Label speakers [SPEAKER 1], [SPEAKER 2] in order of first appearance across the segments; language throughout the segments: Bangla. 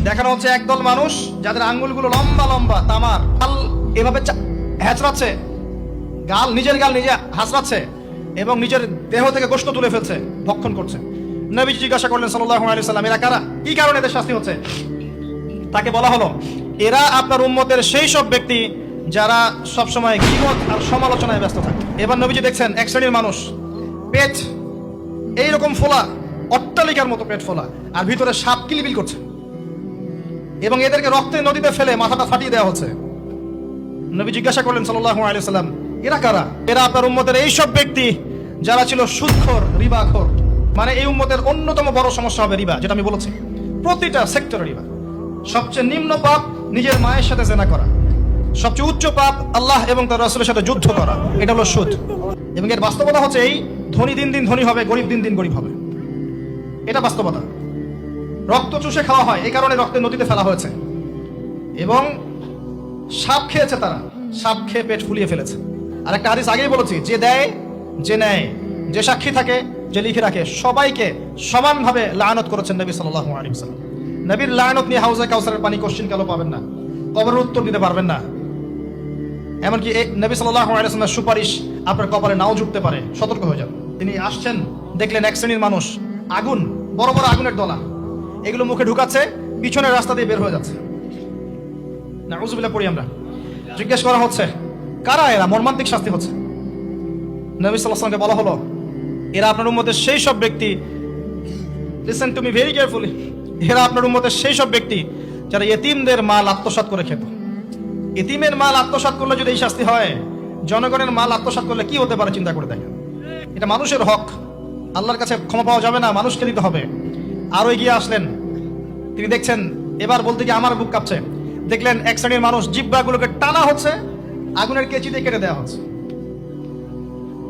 [SPEAKER 1] দেখানো হচ্ছে একদল মানুষ যাদের আঙ্গুলগুলো লম্বা লম্বা তামার, এভাবে হ্যাচড়াচ্ছে, নিজের গাল নিজে হাসড়াচ্ছে এবং নিজের দেহ থেকে গোশত তুলে ফেলছে, ভক্ষণ করছে। নবীজি জিজ্ঞাসা করলেন সাল্লাল্লাহু আলাইহি ওয়াসাল্লাম, এরা কারা? কি কারণে এদের শাস্তি হচ্ছে? তাকে বলা হলো, এরা আপনার উম্মতের সেই সব ব্যক্তি যারা সবসময় গীবত আর সমালোচনায় ব্যস্ত থাকে। এবার নবীজি দেখছেন এক শ্রেণীর মানুষ, পেট এইরকম ফোলা, অট্টালিকার মতো পেট ফোলা, আর ভিতরে সাপ কিলবিল করছে এবং এদেরকে রক্তের নদীতে ফেলে মাথাটা ফাটিয়ে দেওয়া হচ্ছে। নবী জিজ্ঞাসা করলেন সাল্লাল্লাহু আলাইহি ওয়াসাল্লাম, এরা কারা? এরা আপনার উম্মতের এই সব ব্যক্তি যারা ছিল সুদখোর, রিবাখোর। মানে এই উম্মতের অন্যতম বড় সমস্যা হবে রিবা, যেটা আমি বলেছি, প্রতিটা সেক্টরে রিবা। সবচেয়ে নিম্ন পাপ নিজের মায়ের সাথে জেনা করা, সবচেয়ে উচ্চ পাপ আল্লাহ এবং তার রাসূলের সাথে যুদ্ধ করা, এটা হলো সুদ। এবং এর বাস্তবতা হচ্ছে এই, ধনী দিন দিন ধনী হবে, গরিব দিন দিন গরিব হবে, এটা বাস্তবতা। রক্ত চুষে খাওয়া হয়, এই কারণে রক্তের নদীতে ফেলা হয়েছে। এবং সাপ খেয়েছে তারা, সাপ খেয়ে পেট ফুলিয়ে ফেলেছে। আর একটা হাদিস আগেই বলেছি, যে দেয়, যে নেয়, যে সাক্ষী থাকে, যে লিখে রাখে, সবাইকে সমানভাবে লানত করেছেন নবী সাল্লাল্লাহু আলাইহি ওয়াসাল্লাম। নবীর লানত নিয়ে হাউজে কাউসারের পানি কোশ্চিন কালো পাবেন না, কবরের উত্তর দিতে পারবেন না। এমনকি নবী সাল্লাল্লাহু আলাইহি ওয়াসাল্লামের সুপারিশ আপনার কপালে নাও জুটতে পারে, সতর্ক হয়ে যান। তিনি আসছেন, দেখলেন এক শ্রেণীর মানুষ আগুন, বড় বড় আগুনের দলা, এগুলো মুখে ঢুকাচ্ছে, পিছনের রাস্তা দিয়ে বের হয়ে যাচ্ছে। নাউযুবিল্লাহ পড়ি আমরা। জিজ্ঞেস করা হচ্ছে, কারা এরা? মর্মান্তিক শাস্তি হচ্ছে। নবী সাল্লাল্লাহু আলাইহি ওয়াসাল্লামকে বলা হলো, এরা আপনার উম্মতের সেই সব ব্যক্তি, listen to me very carefully, এরা আপনার উম্মতের সেই সব ব্যক্তি যারা ইতিমদের মাল আত্মসাৎ করে খেত। ইতিমের মাল আত্মসাৎ করলে যদি এই শাস্তি হয়, জনগণের মাল আত্মসাৎ করলে কি হতে পারে চিন্তা করে দেখেন। এটা মানুষের হক, আল্লাহর কাছে ক্ষমা পাওয়া যাবে না, মানুষকে দিতে হবে। আরো এগিয়ে আসলেন, তিনি দেখছেন, এবার বলতে গিয়ে আমার বুক কাঁপছে। দেখলেন এক শ্রেণীর মানুষ, জিহ্বাগুলোকে টানা হচ্ছে, আগুনের কেচি দিয়ে কেটে দেওয়া হচ্ছে,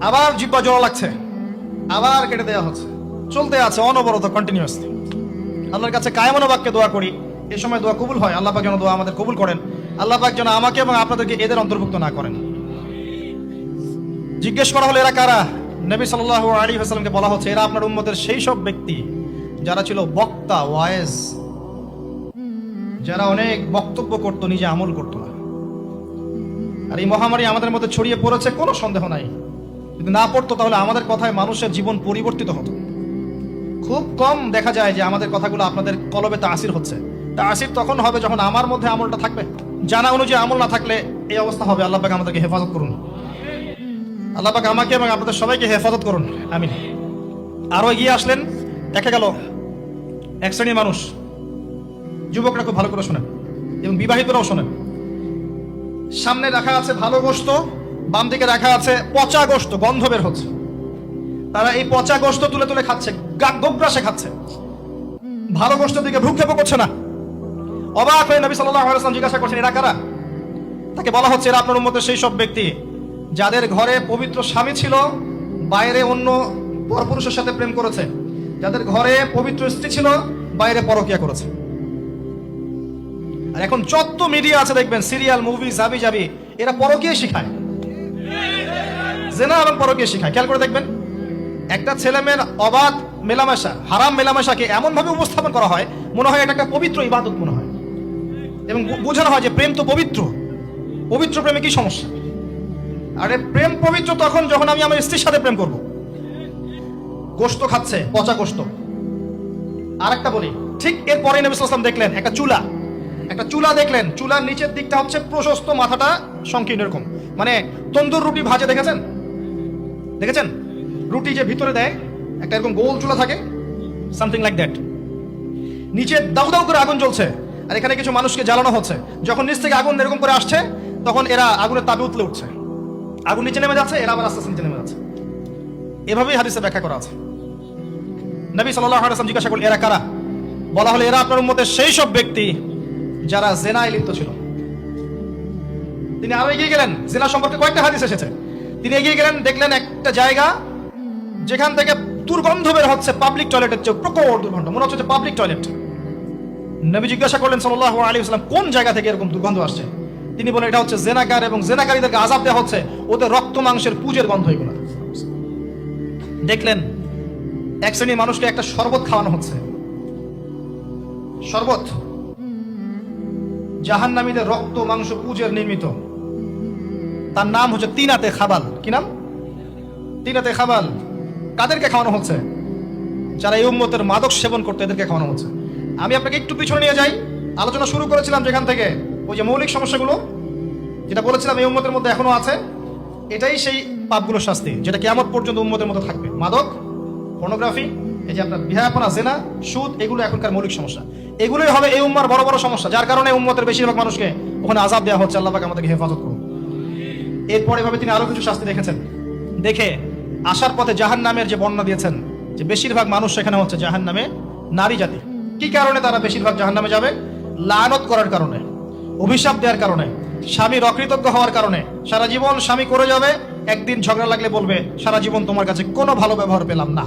[SPEAKER 1] আবার জিহ্বা জোড়া লাগছে, আবার কেটে দেওয়া হচ্ছে, চলতে আছে অনবরত, কন্টিনিউয়াসলি। আল্লাহর কাছে কায়মনো বাক্যে দোয়া করি, এ সময় দোয়া কবুল হয়। আল্লাহ পাক যেন দোয়া আমাদের কবুল করেন, আল্লাহ পাক যেন আমাকে এবং আপনাদেরকে এদের অন্তর্ভুক্ত না করেন। জিজ্ঞেস করা হলো, এরা কারা? নবী সাল্লাল্লাহু আলাইহি ওয়াসাল্লামকে বলা হচ্ছে, এরা আপনার উম্মতের সেই সব ব্যক্তি যারা ছিল বক্তা, ওয়াইজ, যারা অনেক বক্তব্য করত, নিজে আমল করত না। আর এই মহামারী আমাদের মধ্যে ছড়িয়ে পড়েছে, কোনো সন্দেহ নাই। যদি না পড়তো তাহলে আমাদের কথায় মানুষের জীবন পরিবর্তিত হতো। খুব কম দেখা যায় যে আমাদের কথাগুলো আপনাদের কলবে তাসির হচ্ছে। তাসির তখন হবে যখন আমার মধ্যে আমলটা থাকবে। জানা অনুযায়ী আমল না থাকলে এই অবস্থা হবে। আল্লাহ পাক আমাদেরকে হেফাজত করুন, আল্লাহ পাক আমাকে এবং আপনাদের সবাইকে হেফাজত করুন, আমিন। আরো এগিয়ে আসলেন, দেখা গেল এক শ্রেণীর মানুষ, যুবকরা খুব ভালো করে শোনেন এবং বিবাহিতরাও শোনেন, সামনে রাখা আছে ভালো গোশত, বাম দিকে রাখা আছে পচা গোশত, গন্ধ বের হচ্ছে। তারা এই পচা গোশত তুলে তুলে খাচ্ছে, গোগ্রাসে খাচ্ছে, ভালো গোশতের দিকে ভ্রুক্ষেপ করছে না। অবাক হয়ে নবী সাল্লাল্লাহু আলাইহি ওয়াসাল্লাম জিজ্ঞাসা করছেন, এরা কারা? তাকে বলা হচ্ছে, এরা আপনার উম্মতের সেই সব ব্যক্তি যাদের ঘরে পবিত্র স্বামী ছিল, বাইরে অন্য পরপুরুষের সাথে প্রেম করেছে, যাদের ঘরে পবিত্র স্ত্রী ছিল, বাইরে পরকিয়া করেছে। আর এখন যত মিডিয়া আছে দেখবেন, সিরিয়াল, মুভি, জাবি জাবি, এরা পরকিয়া শিখায়, জেনা এবং পরকিয়া শিখায়। খেয়াল করে দেখবেন, একটা ছেলে মেয়ের অবাধ মেলামেশা, হারাম মেলামেশাকে এমন ভাবে উপস্থাপন করা হয়, মনে হয় এটা একটা পবিত্র ইবাদত মনে হয়, এবং বোঝানো হয় যে প্রেম তো পবিত্র, পবিত্র প্রেমে কি সমস্যা? আরে প্রেম পবিত্র তখন যখন আমি আমার স্ত্রীর সাথে প্রেম করব। গোশত খাচ্ছে, পচা গোশত। আর একটা বলি, ঠিক এরপরে নবী সাল্লাল্লাহু আলাইহি ওয়াসাল্লাম দেখলেন একটা চুলা দেখলেন, চুলার নিচের দিকটা হচ্ছে প্রশস্ত, মাথাটা সংকীর্ণ এরকম, মানে তন্দুর রুটি ভাজে, দেখেছেন রুটি যে ভিতরে দেয় একটা এরকম গোল চুলা থাকে, সামথিং লাইক দ্যাট। নিচে দাউ দাউ করে আগুন জ্বলছে, আর এখানে কিছু মানুষকে জ্বালানো হচ্ছে। যখন নিচ থেকে আগুন এরকম করে আসছে, তখন এরা আগুনের তাপে উতলে উঠছে, আগুন নিচে নেমে যাচ্ছে, এরা আবার আস্তে আস্তে নিচে নেমে যাচ্ছে। এভাবেই হাদিসে ব্যাখ্যা করা আছে। নবী সাল্লাল্লাহু আলাইহি ওয়াসাল্লাম জিজ্ঞাসা করলেন, এরা কারা? বলা হলো, এরা আপনার উম্মতের সেই সব ব্যক্তি যারা জেনায় লিপ্ত ছিল। তিনি আরো এগিয়ে গেলেন, জেনা সম্পর্কে কয়েকটা হাদিস এসেছে। তিনি এগিয়ে গেলেন, দেখলেন একটা জায়গা যেখান থেকে দুর্গন্ধ বের হচ্ছে, পাবলিক টয়লেটের চেয়ে প্রকট দুর্গন্ধ, মনে হচ্ছে পাবলিক টয়লেট। নবী জিজ্ঞাসা করলেন সাল্লাল্লাহু আলাইহি ওয়াসাল্লাম, কোন জায়গা থেকে এরকম দুর্গন্ধ আসছে? তিনি বলেন, এটা হচ্ছে জেনাকার, এবং জেনাকারীদেরকে আযাব দেওয়া হচ্ছে, ওদের রক্ত মাংসের পুজের গন্ধ এগুলো। দেখলেন এক শ্রেণীর মানুষকে একটা শরবত খাওয়ানো হচ্ছে, শরবত জাহান্নামীদের রক্ত মাংস পুজের নির্মিত। তার নাম হচ্ছে তিনাতে খাবাল। কি নাম? তিনাতে খাবাল। কাদেরকে খাওয়ানো হচ্ছে? যারা এই উম্মতের মাদক সেবন করতে, এদেরকে খাওয়ানো হচ্ছে। আমি আপনাকে একটু পিছনে নিয়ে যাই। আলোচনা শুরু করেছিলাম যেখান থেকে, ওই যে মৌলিক সমস্যাগুলো যেটা বলেছিলাম এই উম্মতের মধ্যে এখনো আছে, এটাই সেই পাপগুলোর শাস্তি যেটা কিয়ামত পর্যন্ত উম্মতের মধ্যে থাকবে। মাদক, পর্নোগ্রাফি, এই যে আপনার বিহায়াপনা, জেনা, সুদ, এগুলো এখনকার মৌলিক সমস্যা। এগুলোই হবে এই উম্মার বড় বড় সমস্যা, যার কারণে উম্মতের বেশিরভাগ মানুষকে ওখানে আযাব দেওয়া হচ্ছে। আল্লাহ পাক আমাদেরকে হেফাজত করুন। এরপরে ভাবে তিনি আরো কিছু শাস্তি দেখেছেন, দেখে আসার পথে জাহান্নামের যে বর্ণনা দিয়েছেন যে বেশিরভাগ মানুষ সেখানে হচ্ছে জাহান্নামে নারী জাতি। কি কারণে তারা বেশিরভাগ জাহান্নামে যাবে? লানত করার কারণে, অভিশাপ দেওয়ার কারণে, স্বামীর অকৃতজ্ঞ হওয়ার কারণে। সারা জীবন স্বামী করে যাবে, একদিন ঝগড়া লাগলে বলবে সারা জীবন তোমার কাছে কোনো ভালো ব্যবহার পেলাম না।